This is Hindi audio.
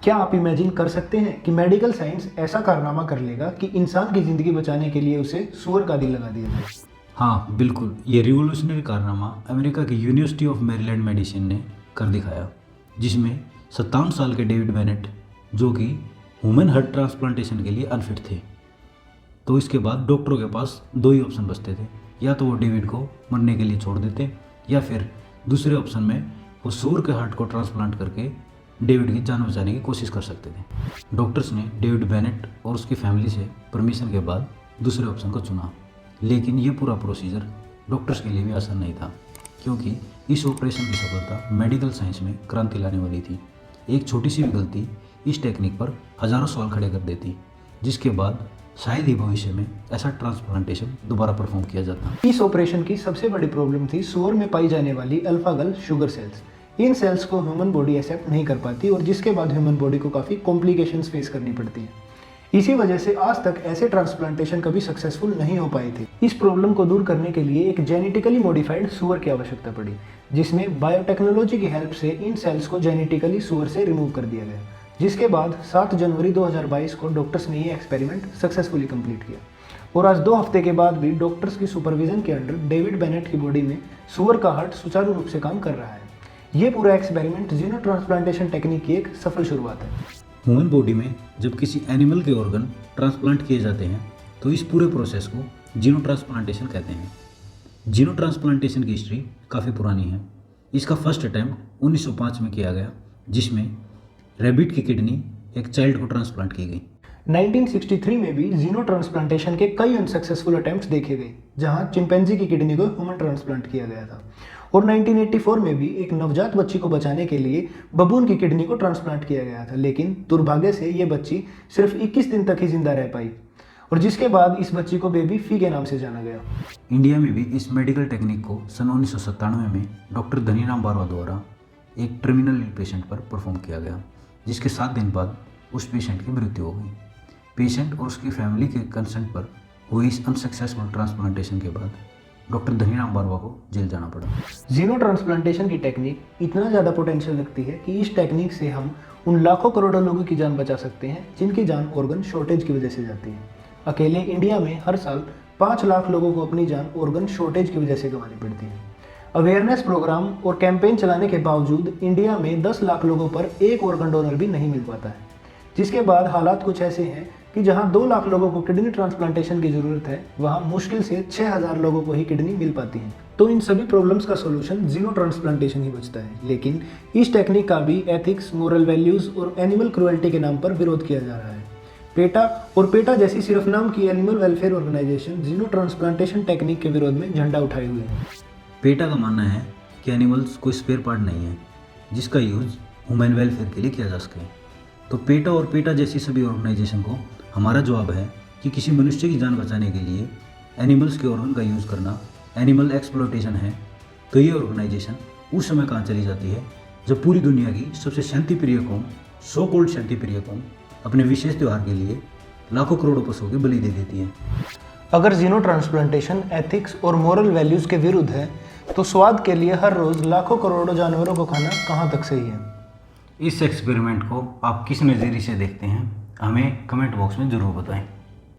क्या आप इमेजिन कर सकते हैं कि मेडिकल साइंस ऐसा कारनामा कर लेगा कि इंसान की ज़िंदगी बचाने के लिए उसे सूअर का दिल लगा दिया जाए। हाँ बिल्कुल, ये रिवोल्यूशनरी कारनामा अमेरिका की यूनिवर्सिटी ऑफ मैरीलैंड मेडिसिन ने कर दिखाया, जिसमें 57 साल के डेविड बेनेट, जो कि ह्यूमन हार्ट ट्रांसप्लांटेशन के लिए अनफिट थे। तो इसके बाद डॉक्टरों के पास दो ही ऑप्शन बचते थे, या तो वो डेविड को मरने के लिए छोड़ देते, या फिर दूसरे ऑप्शन में वो सूअर के हार्ट को ट्रांसप्लांट करके डेविड की जान बचाने की कोशिश कर सकते थे। डॉक्टर्स ने डेविड बेनेट और उसकी फैमिली से परमिशन के बाद दूसरे ऑप्शन को चुना, लेकिन ये पूरा प्रोसीजर डॉक्टर्स के लिए भी आसान नहीं था, क्योंकि इस ऑपरेशन की सफलता मेडिकल साइंस में क्रांति लाने वाली थी। एक छोटी सी भी गलती इस टेक्निक पर हज़ारों सवाल खड़े कर देती, जिसके बाद शायद ही भविष्य में ऐसा ट्रांसप्लांटेशन दोबारा परफॉर्म किया जाता। इस ऑपरेशन की सबसे बड़ी प्रॉब्लम थी सूअर में पाई जाने वाली अल्फा गल शुगर सेल्स। इन सेल्स को ह्यूमन बॉडी एक्सेप्ट नहीं कर पाती और जिसके बाद ह्यूमन बॉडी को काफ़ी कॉम्प्लिकेशंस फेस करनी पड़ती है। इसी वजह से आज तक ऐसे ट्रांसप्लांटेशन कभी सक्सेसफुल नहीं हो पाए थे। इस प्रॉब्लम को दूर करने के लिए एक जेनेटिकली मॉडिफाइड सूअर की आवश्यकता पड़ी, जिसमें बायोटेक्नोलॉजी की हेल्प से इन सेल्स को जेनेटिकली सूअर से रिमूव कर दिया गया, जिसके बाद 7 जनवरी 2022 को डॉक्टर्स ने ये एक्सपेरिमेंट सक्सेसफुली कंप्लीट किया। और आज 2 हफ्ते के बाद भी डॉक्टर्स की सुपरविजन के अंडर डेविड बेनेट की बॉडी में सूअर का हार्ट सुचारू रूप से काम कर रहा है। ये पूरा एक्सपेरिमेंट जीनो ट्रांसप्लांटेशन टेक्निक की एक सफल शुरुआत है। ह्यूमन बॉडी में जब किसी एनिमल के ऑर्गन ट्रांसप्लांट किए जाते हैं तो इस पूरे प्रोसेस को जीनो ट्रांसप्लांटेशन कहते हैं। जीनो ट्रांसप्लांटेशन की हिस्ट्री काफ़ी पुरानी है। इसका फर्स्ट अटैम्प्ट 1905 में किया गया, जिसमें रैबिट की किडनी एक चाइल्ड को ट्रांसप्लांट की गई। 1963 में भी जीनो ट्रांसप्लांटेशन के कई अनसक्सेसफुल अटेम्प्ट्स देखे गए, जहां चिंपैंजी की किडनी को ह्यूमन ट्रांसप्लांट किया गया था। और 1984 में भी एक नवजात बच्ची को बचाने के लिए बबून की किडनी को ट्रांसप्लांट किया गया था, लेकिन दुर्भाग्य से ये बच्ची सिर्फ 21 दिन तक ही जिंदा रह पाई और जिसके बाद इस बच्ची को बेबी फी के नाम से जाना गया। इंडिया में भी इस मेडिकल टेक्निक को सन 1997 में डॉक्टर धनीराम बारवा द्वारा एक टर्मिनल पेशेंट पर परफॉर्म किया गया, जिसके 7 दिन बाद उस पेशेंट की मृत्यु हो गई। पेशेंट और उसकी फैमिली के कंसेंट पर हुई इस अनसक्सेसफुल ट्रांसप्लांटेशन के बाद डॉक्टर धनीराम बारवा को जेल जाना पड़ा। जीनो ट्रांसप्लांटेशन की टेक्निक इतना ज़्यादा पोटेंशियल रखती है कि इस टेक्निक से हम उन लाखों करोड़ों लोगों की जान बचा सकते हैं जिनकी जान ऑर्गन शॉर्टेज की वजह से जाती है। अकेले इंडिया में हर साल 5 लाख लोगों को अपनी जान ऑर्गन शॉर्टेज की वजह से गंवानी पड़ती है। अवेयरनेस प्रोग्राम और कैंपेन चलाने के बावजूद इंडिया में 10 लाख लोगों पर एक ऑर्गन डोनर भी नहीं मिल पाता है, जिसके बाद हालात कुछ ऐसे हैं कि जहां 2 लाख लोगों को किडनी ट्रांसप्लांटेशन की ज़रूरत है, वहां मुश्किल से 6000 लोगों को ही किडनी मिल पाती है। तो इन सभी प्रॉब्लम्स का सॉल्यूशन जीनो ट्रांसप्लांटेशन ही बचता है, लेकिन इस टेक्निक का भी एथिक्स, मोरल वैल्यूज़ और एनिमल क्रुएल्टी के नाम पर विरोध किया जा रहा है। पेटा जैसी सिर्फ नाम की एनिमल वेलफेयर ऑर्गेनाइजेशन जीनो ट्रांसप्लांटेशन टेक्निक के विरोध में झंडा उठाए हुए हैं। पेटा का मानना है कि एनिमल्स कोई स्पेयर पार्ट नहीं है जिसका यूज़ ह्यूमन वेलफेयर के लिए किया जा सके। तो पेटा और पेटा जैसी सभी ऑर्गेनाइजेशन को हमारा जवाब है कि किसी मनुष्य की जान बचाने के लिए एनिमल्स के ऑर्गन का यूज़ करना एनिमल एक्सप्लॉयटेशन है। तो ये ऑर्गेनाइजेशन उस समय कहाँ चली जाती है जब पूरी दुनिया की सबसे शांतिप्रिय कौम, सो कॉल्ड शांतिप्रिय कौम, अपने विशेष त्यौहार के लिए लाखों करोड़ों पशुओं की बलि दे देती है। अगर जीनो ट्रांसप्लांटेशन एथिक्स और मोरल वैल्यूज़ के विरुद्ध है, तो स्वाद के लिए हर रोज़ लाखों करोड़ों जानवरों को खाना कहाँ तक सही है? इस एक्सपेरिमेंट को आप किस नज़रिए से देखते हैं, हमें कमेंट बॉक्स में ज़रूर बताएं।